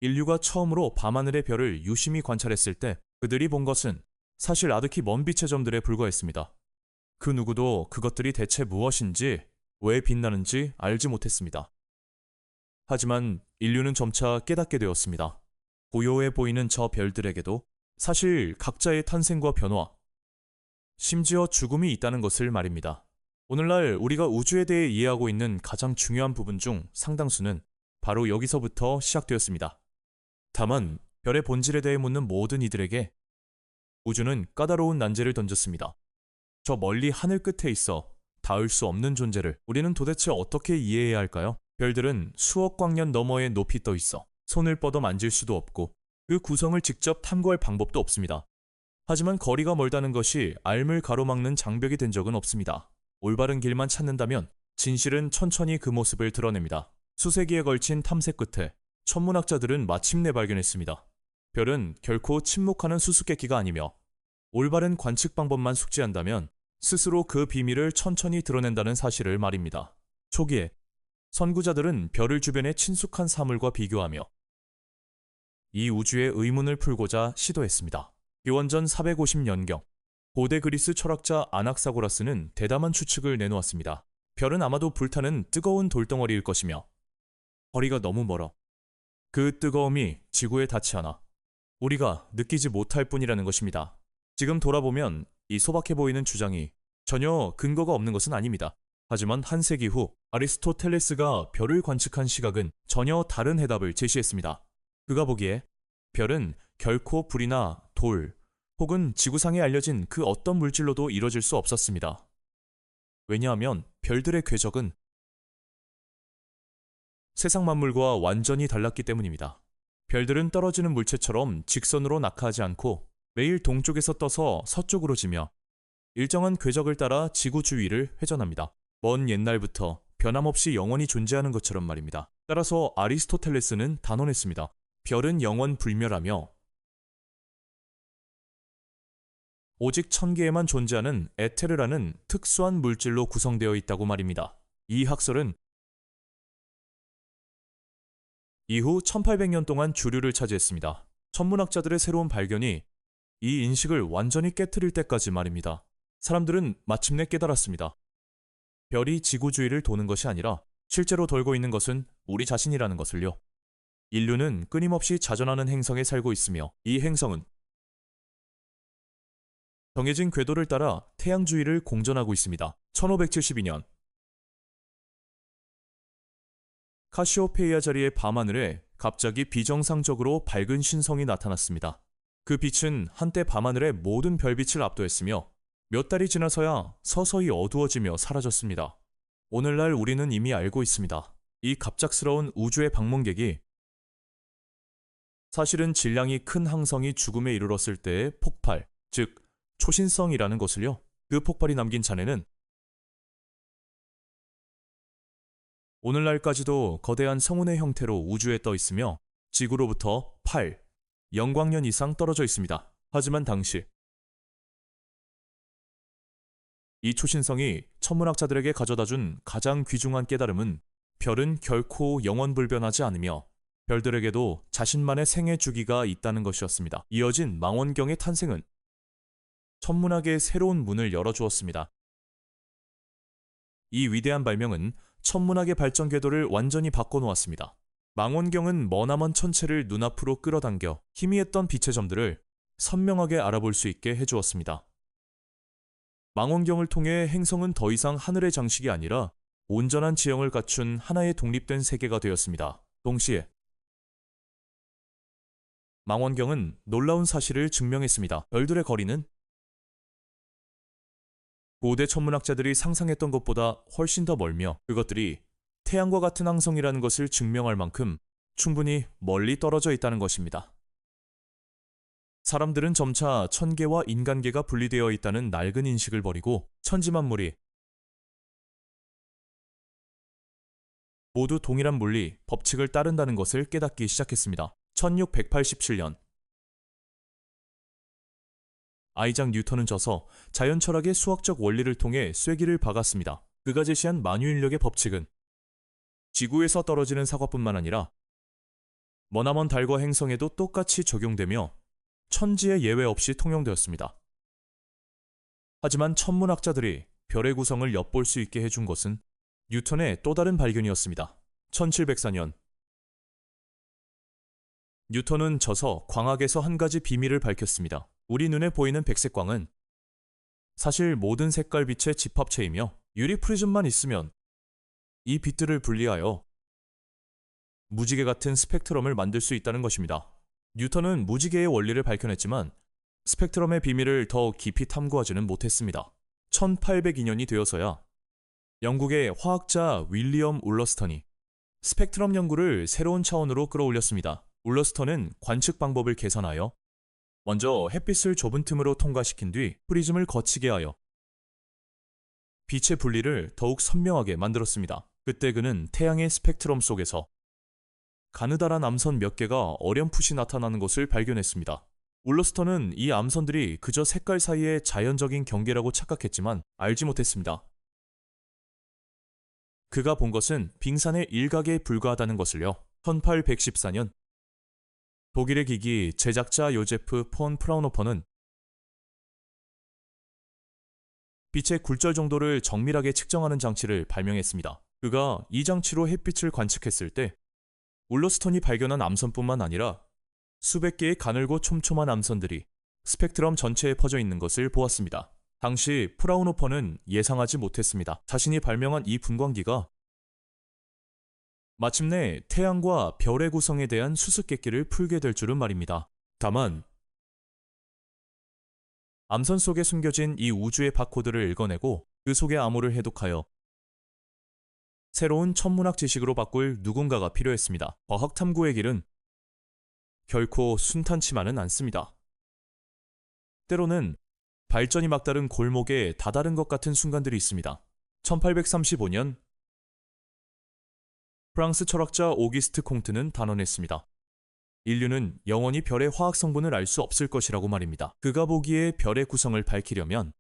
인류가 처음으로 밤하늘의 별을 유심히 관찰했을 때 그들이 본 것은 사실 아득히 먼 빛의 점들에 불과했습니다. 그 누구도 그것들이 대체 무엇인지, 왜 빛나는지 알지 못했습니다. 하지만 인류는 점차 깨닫게 되었습니다. 고요해 보이는 저 별들에게도 사실 각자의 탄생과 변화, 심지어 죽음이 있다는 것을 말입니다. 오늘날 우리가 우주에 대해 이해하고 있는 가장 중요한 부분 중 상당수는 바로 여기서부터 시작되었습니다. 다만 별의 본질에 대해 묻는 모든 이들에게 우주는 까다로운 난제를 던졌습니다. 저 멀리 하늘 끝에 있어 닿을 수 없는 존재를 우리는 도대체 어떻게 이해해야 할까요? 별들은 수억 광년 너머의 높이 떠 있어 손을 뻗어 만질 수도 없고 그 구성을 직접 탐구할 방법도 없습니다. 하지만 거리가 멀다는 것이 알을 가로막는 장벽이 된 적은 없습니다. 올바른 길만 찾는다면 진실은 천천히 그 모습을 드러냅니다. 수세기에 걸친 탐색 끝에 천문학자들은 마침내 발견했습니다. 별은 결코 침묵하는 수수께끼가 아니며 올바른 관측 방법만 숙지한다면 스스로 그 비밀을 천천히 드러낸다는 사실을 말입니다. 초기에 선구자들은 별을 주변의 친숙한 사물과 비교하며 이 우주의 의문을 풀고자 시도했습니다. 기원전 450년경 고대 그리스 철학자 아낙사고라스는 대담한 추측을 내놓았습니다. 별은 아마도 불타는 뜨거운 돌덩어리일 것이며 거리가 너무 멀어 그 뜨거움이 지구에 닿지 않아 우리가 느끼지 못할 뿐이라는 것입니다. 지금 돌아보면 이 소박해 보이는 주장이 전혀 근거가 없는 것은 아닙니다. 하지만 한 세기 후 아리스토텔레스가 별을 관측한 시각은 전혀 다른 해답을 제시했습니다. 그가 보기에 별은 결코 불이나 돌 혹은 지구상에 알려진 그 어떤 물질로도 이루어질 수 없었습니다. 왜냐하면 별들의 궤적은 세상 만물과 완전히 달랐기 때문입니다. 별들은 떨어지는 물체처럼 직선으로 낙하하지 않고 매일 동쪽에서 떠서 서쪽으로 지며 일정한 궤적을 따라 지구 주위를 회전합니다. 먼 옛날부터 변함없이 영원히 존재하는 것처럼 말입니다. 따라서 아리스토텔레스는 단언했습니다. 별은 영원 불멸하며 오직 1000개에만 존재하는 에테르라는 특수한 물질로 구성되어 있다고 말입니다. 이 학설은 이후 1800년 동안 주류를 차지했습니다. 천문학자들의 새로운 발견이 이 인식을 완전히 깨트릴 때까지 말입니다. 사람들은 마침내 깨달았습니다. 별이 지구 주위를 도는 것이 아니라 실제로 돌고 있는 것은 우리 자신이라는 것을요. 인류는 끊임없이 자전하는 행성에 살고 있으며 이 행성은 정해진 궤도를 따라 태양 주위를 공전하고 있습니다. 1572년 카시오페이아 자리의 밤하늘에 갑자기 비정상적으로 밝은 신성이 나타났습니다. 그 빛은 한때 밤하늘의 모든 별빛을 압도했으며 몇 달이 지나서야 서서히 어두워지며 사라졌습니다. 오늘날 우리는 이미 알고 있습니다. 이 갑작스러운 우주의 방문객이 사실은 질량이 큰 항성이 죽음에 이르렀을 때의 폭발, 즉 초신성이라는 것을요. 그 폭발이 남긴 잔해는 오늘날까지도 거대한 성운의 형태로 우주에 떠 있으며 지구로부터 8, 영광년 이상 떨어져 있습니다. 하지만 당시 이 초신성이 천문학자들에게 가져다준 가장 귀중한 깨달음은 별은 결코 영원불변하지 않으며 별들에게도 자신만의 생애 주기가 있다는 것이었습니다. 이어진 망원경의 탄생은 천문학의 새로운 문을 열어주었습니다. 이 위대한 발명은 천문학의 발전 궤도를 완전히 바꿔놓았습니다. 망원경은 머나먼 천체를 눈앞으로 끌어당겨 희미했던 빛의 점들을 선명하게 알아볼 수 있게 해주었습니다. 망원경을 통해 행성은 더 이상 하늘의 장식이 아니라 온전한 지형을 갖춘 하나의 독립된 세계가 되었습니다. 동시에 망원경은 놀라운 사실을 증명했습니다. 별들의 거리는 고대 천문학자들이 상상했던 것보다 훨씬 더 멀며 그것들이 태양과 같은 항성이라는 것을 증명할 만큼 충분히 멀리 떨어져 있다는 것입니다. 사람들은 점차 천계와 인간계가 분리되어 있다는 낡은 인식을 버리고 천지만물이 모두 동일한 물리, 법칙을 따른다는 것을 깨닫기 시작했습니다. 1687년 아이작 뉴턴은 져서 자연철학의 수학적 원리를 통해 쐐기를 박았습니다. 그가 제시한 만유인력의 법칙은 지구에서 떨어지는 사과뿐만 아니라 머나먼 달과 행성에도 똑같이 적용되며 천지에 예외 없이 통용되었습니다. 하지만 천문학자들이 별의 구성을 엿볼 수 있게 해준 것은 뉴턴의 또 다른 발견이었습니다. 1704년 뉴턴은 저서 광학에서 한 가지 비밀을 밝혔습니다. 우리 눈에 보이는 백색광은 사실 모든 색깔 빛의 집합체이며 유리 프리즘만 있으면 이 빛들을 분리하여 무지개 같은 스펙트럼을 만들 수 있다는 것입니다. 뉴턴은 무지개의 원리를 밝혀냈지만 스펙트럼의 비밀을 더 깊이 탐구하지는 못했습니다. 1802년이 되어서야 영국의 화학자 윌리엄 울러스턴이 스펙트럼 연구를 새로운 차원으로 끌어올렸습니다. 울러스턴은 관측 방법을 개선하여 먼저 햇빛을 좁은 틈으로 통과시킨 뒤 프리즘을 거치게 하여 빛의 분리를 더욱 선명하게 만들었습니다. 그때 그는 태양의 스펙트럼 속에서 가느다란 암선 몇 개가 어렴풋이 나타나는 것을 발견했습니다. 울러스턴은 이 암선들이 그저 색깔 사이의 자연적인 경계라고 착각했지만 알지 못했습니다. 그가 본 것은 빙산의 일각에 불과하다는 것을요. 1814년 독일의 기기 제작자 요제프 폰 프라우노퍼는 빛의 굴절 정도를 정밀하게 측정하는 장치를 발명했습니다. 그가 이 장치로 햇빛을 관측했을 때 울러스턴이 발견한 암선뿐만 아니라 수백 개의 가늘고 촘촘한 암선들이 스펙트럼 전체에 퍼져 있는 것을 보았습니다. 당시 프라우노퍼는 예상하지 못했습니다. 자신이 발명한 이 분광기가 마침내 태양과 별의 구성에 대한 수수께끼를 풀게 될 줄은 말입니다. 다만 암선 속에 숨겨진 이 우주의 바코드를 읽어내고 그 속의 암호를 해독하여 새로운 천문학 지식으로 바꿀 누군가가 필요했습니다. 과학 탐구의 길은 결코 순탄치만은 않습니다. 때로는 발전이 막다른 골목에 다다른 것 같은 순간들이 있습니다. 1835년 프랑스 철학자 오기스트 콩트는 단언했습니다. 인류는 영원히 별의 화학 성분을 알 수 없을 것이라고 말입니다. 그가 보기에 별의 구성을 밝히려면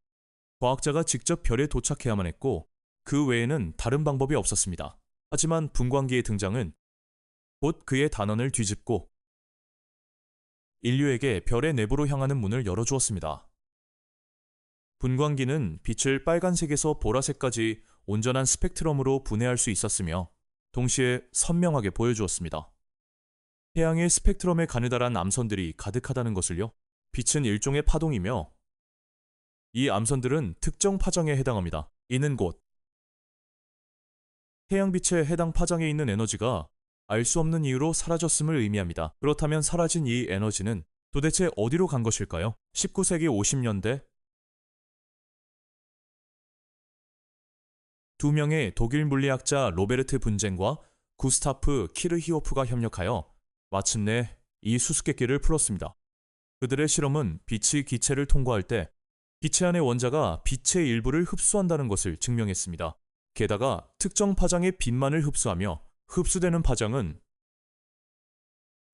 과학자가 직접 별에 도착해야만 했고 그 외에는 다른 방법이 없었습니다. 하지만 분광기의 등장은 곧 그의 단언을 뒤집고 인류에게 별의 내부로 향하는 문을 열어주었습니다. 분광기는 빛을 빨간색에서 보라색까지 온전한 스펙트럼으로 분해할 수 있었으며 동시에 선명하게 보여주었습니다. 태양의 스펙트럼에 가느다란 암선들이 가득하다는 것을요. 빛은 일종의 파동이며 이 암선들은 특정 파장에 해당합니다. 이는 곧 태양빛의 해당 파장에 있는 에너지가 알 수 없는 이유로 사라졌음을 의미합니다. 그렇다면 사라진 이 에너지는 도대체 어디로 간 것일까요? 19세기 50년대 두 명의 독일 물리학자 로베르트 분젠과 구스타프 키르히오프가 협력하여 마침내 이 수수께끼를 풀었습니다. 그들의 실험은 빛이 기체를 통과할 때 기체 안의 원자가 빛의 일부를 흡수한다는 것을 증명했습니다. 게다가 특정 파장의 빛만을 흡수하며 흡수되는 파장은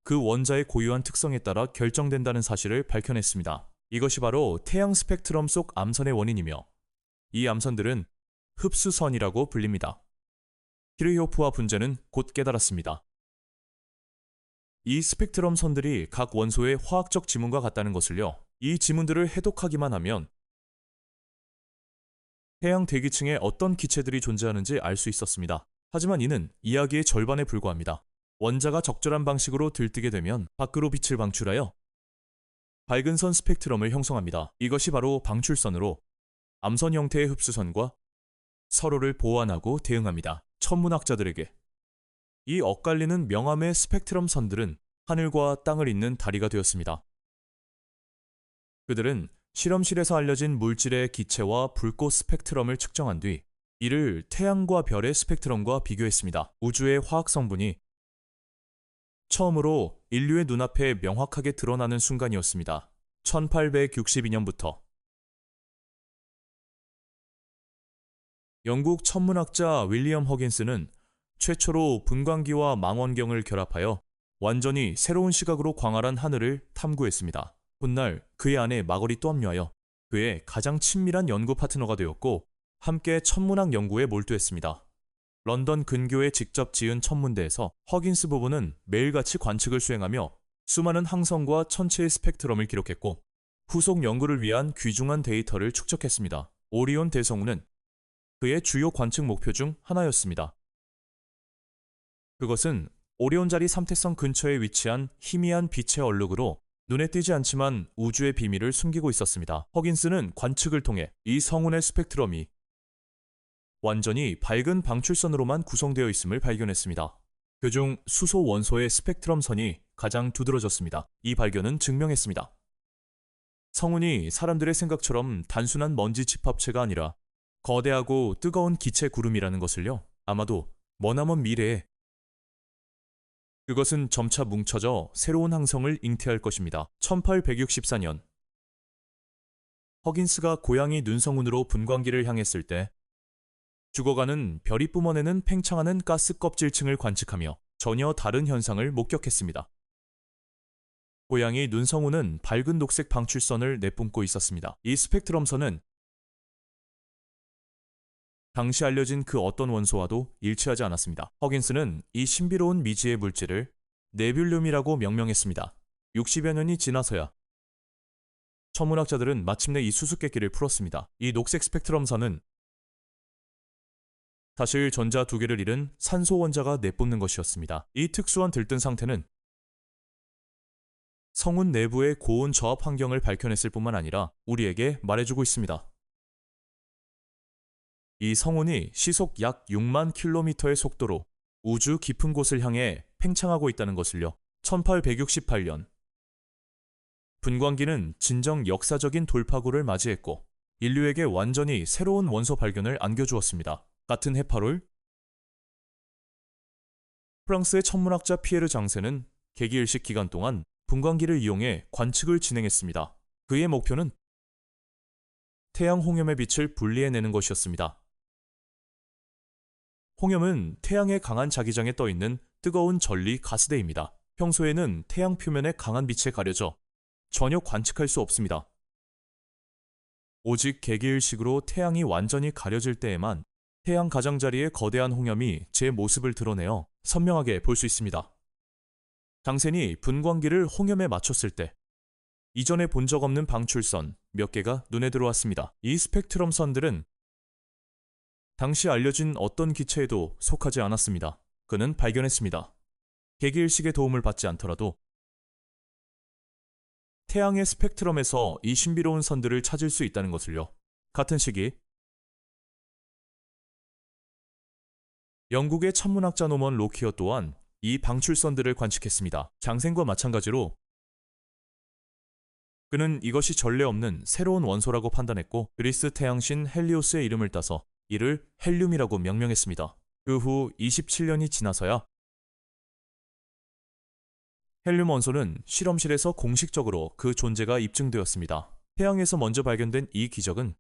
그 원자의 고유한 특성에 따라 결정된다는 사실을 밝혀냈습니다. 이것이 바로 태양 스펙트럼 속 암선의 원인이며 이 암선들은 흡수선이라고 불립니다. 키르히오프와 분젠은 곧 깨달았습니다. 이 스펙트럼 선들이 각 원소의 화학적 지문과 같다는 것을요. 이 지문들을 해독하기만 하면 태양 대기층에 어떤 기체들이 존재하는지 알 수 있었습니다. 하지만 이는 이야기의 절반에 불과합니다. 원자가 적절한 방식으로 들뜨게 되면 밖으로 빛을 방출하여 밝은 선 스펙트럼을 형성합니다. 이것이 바로 방출선으로 암선 형태의 흡수선과 서로를 보완하고 대응합니다. 천문학자들에게 이 엇갈리는 명암의 스펙트럼 선들은 하늘과 땅을 잇는 다리가 되었습니다. 그들은 실험실에서 알려진 물질의 기체와 불꽃 스펙트럼을 측정한 뒤 이를 태양과 별의 스펙트럼과 비교했습니다. 우주의 화학 성분이 처음으로 인류의 눈앞에 명확하게 드러나는 순간이었습니다. 1862년부터 영국 천문학자 윌리엄 허긴스는 최초로 분광기와 망원경을 결합하여 완전히 새로운 시각으로 광활한 하늘을 탐구했습니다. 훗날 그의 아내 마거리 또 합류하여 그의 가장 친밀한 연구 파트너가 되었고 함께 천문학 연구에 몰두했습니다. 런던 근교에 직접 지은 천문대에서 허긴스 부부는 매일같이 관측을 수행하며 수많은 항성과 천체의 스펙트럼을 기록했고 후속 연구를 위한 귀중한 데이터를 축적했습니다. 오리온 대성우는 그의 주요 관측 목표 중 하나였습니다. 그것은 오리온 자리 3태성 근처에 위치한 희미한 빛의 얼룩으로 눈에 띄지 않지만 우주의 비밀을 숨기고 있었습니다. 허긴스는 관측을 통해 이 성운의 스펙트럼이 완전히 밝은 방출선으로만 구성되어 있음을 발견했습니다. 그중 수소 원소의 스펙트럼 선이 가장 두드러졌습니다. 이 발견은 증명했습니다. 성운이 사람들의 생각처럼 단순한 먼지 집합체가 아니라 거대하고 뜨거운 기체 구름이라는 것을요. 아마도 머나먼 미래에 그것은 점차 뭉쳐져 새로운 항성을 잉태할 것입니다. 1864년 허긴스가 고양이 눈성운으로 분광기를 향했을 때 죽어가는 별이 뿜어내는 팽창하는 가스 껍질층을 관측하며 전혀 다른 현상을 목격했습니다. 고양이 눈성운은 밝은 녹색 방출선을 내뿜고 있었습니다. 이 스펙트럼선은 당시 알려진 그 어떤 원소와도 일치하지 않았습니다. 허긴스는 이 신비로운 미지의 물질을 네뷸륨이라고 명명했습니다. 60여 년이 지나서야 천문학자들은 마침내 이 수수께끼를 풀었습니다. 이 녹색 스펙트럼선은 사실 전자 두 개를 잃은 산소 원자가 내뿜는 것이었습니다. 이 특수한 들뜬 상태는 성운 내부의 고온 저압 환경을 밝혀냈을 뿐만 아니라 우리에게 말해주고 있습니다. 이 성운이 시속 약 6만 킬로미터의 속도로 우주 깊은 곳을 향해 팽창하고 있다는 것을요. 1868년 분광기는 진정 역사적인 돌파구를 맞이했고 인류에게 완전히 새로운 원소 발견을 안겨주었습니다. 같은 해 8월 프랑스의 천문학자 피에르 장세는 개기일식 기간 동안 분광기를 이용해 관측을 진행했습니다. 그의 목표는 태양 홍염의 빛을 분리해내는 것이었습니다. 홍염은 태양의 강한 자기장에 떠있는 뜨거운 전리 가스대입니다. 평소에는 태양 표면의 강한 빛에 가려져 전혀 관측할 수 없습니다. 오직 개기일식으로 태양이 완전히 가려질 때에만 태양 가장자리의 거대한 홍염이 제 모습을 드러내어 선명하게 볼 수 있습니다. 장센이 분광기를 홍염에 맞췄을 때 이전에 본 적 없는 방출선 몇 개가 눈에 들어왔습니다. 이 스펙트럼 선들은 당시 알려진 어떤 기체에도 속하지 않았습니다. 그는 발견했습니다. 개기일식의 도움을 받지 않더라도 태양의 스펙트럼에서 이 신비로운 선들을 찾을 수 있다는 것을요. 같은 시기 영국의 천문학자 노먼 로키어 또한 이 방출선들을 관측했습니다. 장센과 마찬가지로 그는 이것이 전례 없는 새로운 원소라고 판단했고 그리스 태양신 헬리오스의 이름을 따서 이를 헬륨이라고 명명했습니다. 그 후 27년이 지나서야 헬륨 원소는 실험실에서 공식적으로 그 존재가 입증되었습니다. 태양에서 먼저 발견된 이 기적은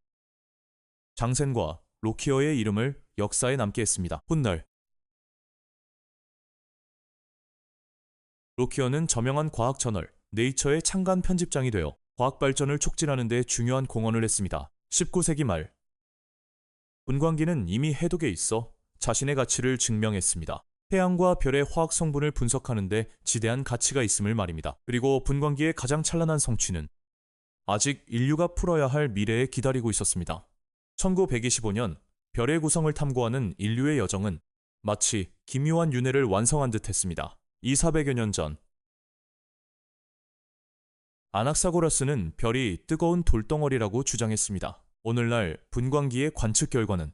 장센과 로키어의 이름을 역사에 남게 했습니다. 훗날 로키어는 저명한 과학 저널 네이처의 창간 편집장이 되어 과학 발전을 촉진하는 데 중요한 공헌을 했습니다. 19세기 말 분광기는 이미 해독에 있어 자신의 가치를 증명했습니다. 태양과 별의 화학 성분을 분석하는 데 지대한 가치가 있음을 말입니다. 그리고 분광기의 가장 찬란한 성취는 아직 인류가 풀어야 할 미래에 기다리고 있었습니다. 1925년 별의 구성을 탐구하는 인류의 여정은 마치 기묘한 윤회를 완성한 듯 했습니다. 400여 년 전 아낙사고라스는 별이 뜨거운 돌덩어리라고 주장했습니다. 오늘날 분광기의 관측 결과는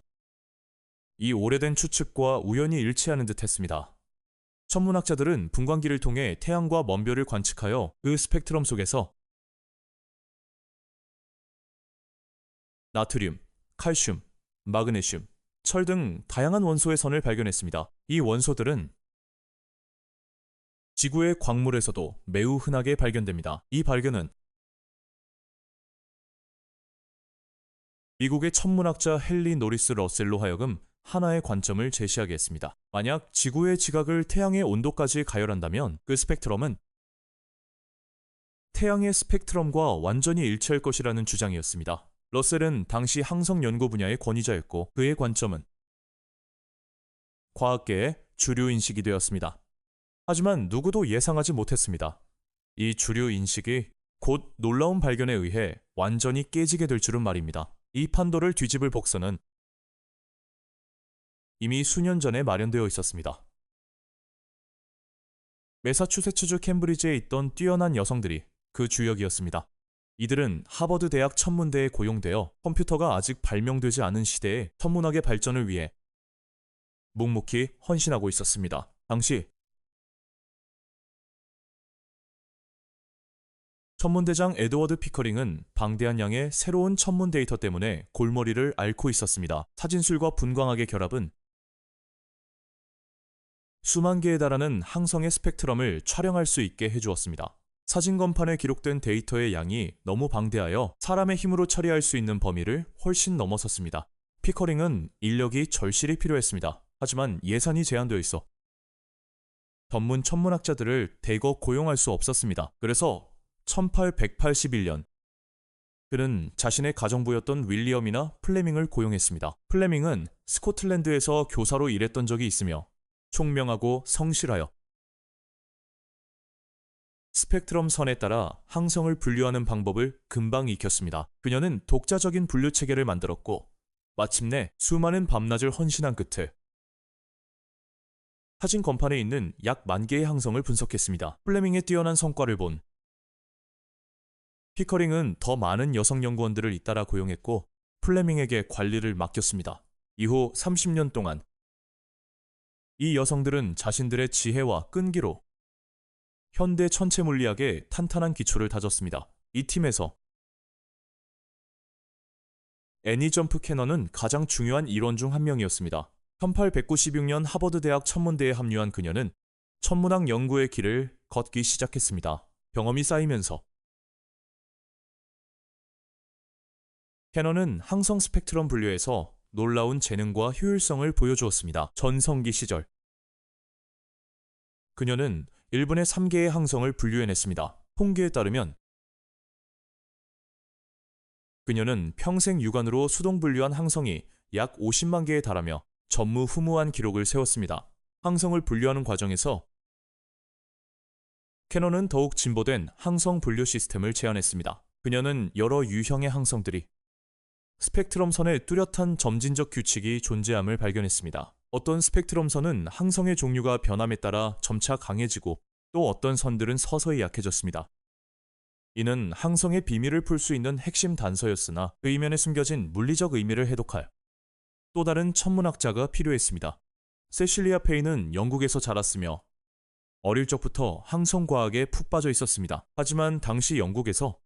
이 오래된 추측과 우연히 일치하는 듯 했습니다. 천문학자들은 분광기를 통해 태양과 먼 별을 관측하여 그 스펙트럼 속에서 나트륨, 칼슘, 마그네슘, 철 등 다양한 원소의 선을 발견했습니다. 이 원소들은 지구의 광물에서도 매우 흔하게 발견됩니다. 이 발견은 미국의 천문학자 헨리 노리스 러셀로 하여금 하나의 관점을 제시하게 했습니다. 만약 지구의 지각을 태양의 온도까지 가열한다면 그 스펙트럼은 태양의 스펙트럼과 완전히 일치할 것이라는 주장이었습니다. 러셀은 당시 항성 연구 분야의 권위자였고 그의 관점은 과학계의 주류 인식이 되었습니다. 하지만 누구도 예상하지 못했습니다. 이 주류 인식이 곧 놀라운 발견에 의해 완전히 깨지게 될 줄은 말입니다. 이 판도를 뒤집을 복선은 이미 수년 전에 마련되어 있었습니다. 매사추세츠주 캠브리지에 있던 뛰어난 여성들이 그 주역이었습니다. 이들은 하버드 대학 천문대에 고용되어 컴퓨터가 아직 발명되지 않은 시대의 천문학의 발전을 위해 묵묵히 헌신하고 있었습니다. 당시 천문대장 에드워드 피커링은 방대한 양의 새로운 천문 데이터 때문에 골머리를 앓고 있었습니다. 사진술과 분광학의 결합은 수만 개에 달하는 항성의 스펙트럼을 촬영할 수 있게 해주었습니다. 사진 건판에 기록된 데이터의 양이 너무 방대하여 사람의 힘으로 처리할 수 있는 범위를 훨씬 넘어섰습니다. 피커링은 인력이 절실히 필요했습니다. 하지만 예산이 제한되어 있어 전문 천문학자들을 대거 고용할 수 없었습니다. 그래서 1881년 그는 자신의 가정부였던 윌리엄이나 플레밍을 고용했습니다. 플레밍은 스코틀랜드에서 교사로 일했던 적이 있으며 총명하고 성실하여 스펙트럼 선에 따라 항성을 분류하는 방법을 금방 익혔습니다. 그녀는 독자적인 분류 체계를 만들었고 마침내 수많은 밤낮을 헌신한 끝에 사진 건판에 있는 약 10,000개의 항성을 분석했습니다. 플레밍의 뛰어난 성과를 본 피커링은 더 많은 여성 연구원들을 잇따라 고용했고 플레밍에게 관리를 맡겼습니다. 이후 30년 동안 이 여성들은 자신들의 지혜와 끈기로 현대 천체 물리학의 탄탄한 기초를 다졌습니다. 이 팀에서 애니 점프 캐넌은 가장 중요한 일원 중 한 명이었습니다. 1896년 하버드 대학 천문대에 합류한 그녀는 천문학 연구의 길을 걷기 시작했습니다. 경험이 쌓이면서 캐넌은 항성 스펙트럼 분류에서 놀라운 재능과 효율성을 보여주었습니다. 전성기 시절 그녀는 1분에 3개의 항성을 분류해냈습니다. 통계에 따르면 그녀는 평생 육안으로 수동 분류한 항성이 약 50만 개에 달하며 전무후무한 기록을 세웠습니다. 항성을 분류하는 과정에서 캐논은 더욱 진보된 항성 분류 시스템을 제안했습니다. 그녀는 여러 유형의 항성들이 스펙트럼 선에 뚜렷한 점진적 규칙이 존재함을 발견했습니다. 어떤 스펙트럼 선은 항성의 종류가 변함에 따라 점차 강해지고 또 어떤 선들은 서서히 약해졌습니다. 이는 항성의 비밀을 풀 수 있는 핵심 단서였으나 그 이면에 숨겨진 물리적 의미를 해독할 또 다른 천문학자가 필요했습니다. 세실리아 페이는 영국에서 자랐으며 어릴 적부터 항성과학에 푹 빠져 있었습니다. 하지만 당시 영국에서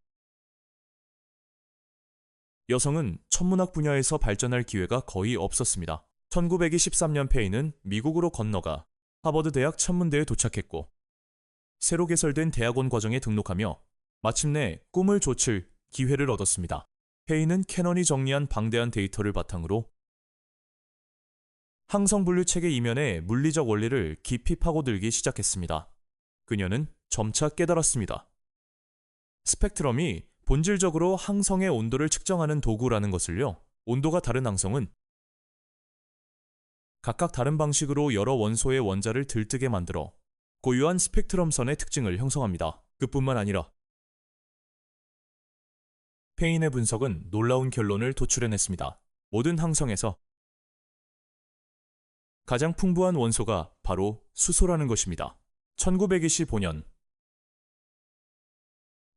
여성은 천문학 분야에서 발전할 기회가 거의 없었습니다. 1923년 페이는 미국으로 건너가 하버드 대학 천문대에 도착했고 새로 개설된 대학원 과정에 등록하며 마침내 꿈을 좇을 기회를 얻었습니다. 페이는 캐논이 정리한 방대한 데이터를 바탕으로 항성 분류 체계 이면의 물리적 원리를 깊이 파고들기 시작했습니다. 그녀는 점차 깨달았습니다. 스펙트럼이 본질적으로 항성의 온도를 측정하는 도구라는 것을요. 온도가 다른 항성은 각각 다른 방식으로 여러 원소의 원자를 들뜨게 만들어 고유한 스펙트럼 선의 특징을 형성합니다. 그뿐만 아니라 페인의 분석은 놀라운 결론을 도출해냈습니다. 모든 항성에서 가장 풍부한 원소가 바로 수소라는 것입니다. 1925년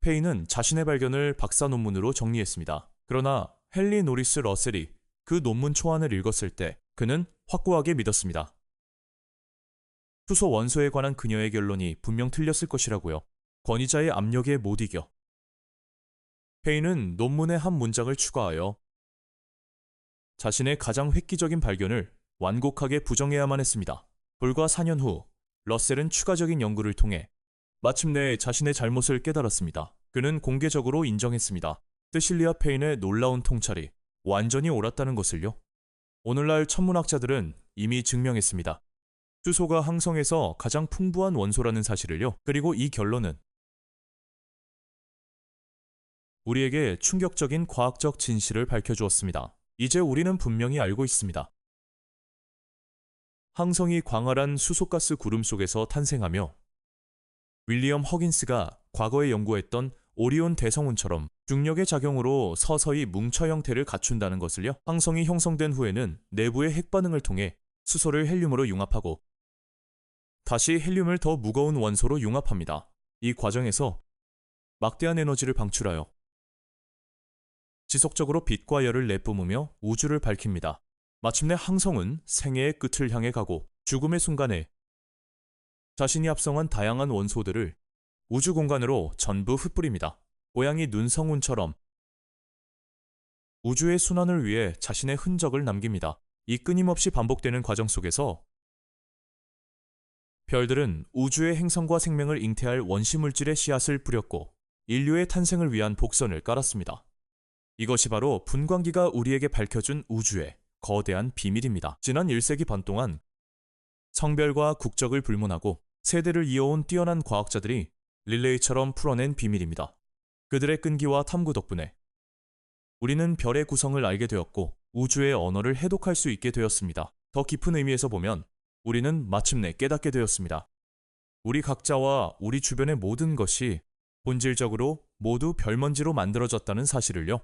페인은 자신의 발견을 박사 논문으로 정리했습니다. 그러나 헨리 노리스 러셀이 그 논문 초안을 읽었을 때 그는 확고하게 믿었습니다. 수소 원소에 관한 그녀의 결론이 분명 틀렸을 것이라고요. 권위자의 압력에 못 이겨 페인은 논문의 한 문장을 추가하여 자신의 가장 획기적인 발견을 완곡하게 부정해야만 했습니다. 불과 4년 후 러셀은 추가적인 연구를 통해 마침내 자신의 잘못을 깨달았습니다. 그는 공개적으로 인정했습니다. 세실리아 페인의 놀라운 통찰이 완전히 옳았다는 것을요. 오늘날 천문학자들은 이미 증명했습니다. 수소가 항성에서 가장 풍부한 원소라는 사실을요. 그리고 이 결론은 우리에게 충격적인 과학적 진실을 밝혀주었습니다. 이제 우리는 분명히 알고 있습니다. 항성이 광활한 수소가스 구름 속에서 탄생하며 윌리엄 허긴스가 과거에 연구했던 오리온 대성운처럼 중력의 작용으로 서서히 뭉쳐 형태를 갖춘다는 것을요. 항성이 형성된 후에는 내부의 핵반응을 통해 수소를 헬륨으로 융합하고 다시 헬륨을 더 무거운 원소로 융합합니다. 이 과정에서 막대한 에너지를 방출하여 지속적으로 빛과 열을 내뿜으며 우주를 밝힙니다. 마침내 항성은 생애의 끝을 향해 가고 죽음의 순간에 자신이 합성한 다양한 원소들을 우주 공간으로 전부 흩뿌립니다. 고양이 눈성운처럼 우주의 순환을 위해 자신의 흔적을 남깁니다. 이 끊임없이 반복되는 과정 속에서 별들은 우주의 행성과 생명을 잉태할 원시물질의 씨앗을 뿌렸고 인류의 탄생을 위한 복선을 깔았습니다. 이것이 바로 분광기가 우리에게 밝혀준 우주의 거대한 비밀입니다. 지난 1세기 반 동안 성별과 국적을 불문하고 세대를 이어온 뛰어난 과학자들이 릴레이처럼 풀어낸 비밀입니다. 그들의 끈기와 탐구 덕분에 우리는 별의 구성을 알게 되었고 우주의 언어를 해독할 수 있게 되었습니다. 더 깊은 의미에서 보면 우리는 마침내 깨닫게 되었습니다. 우리 각자와 우리 주변의 모든 것이 본질적으로 모두 별먼지로 만들어졌다는 사실을요.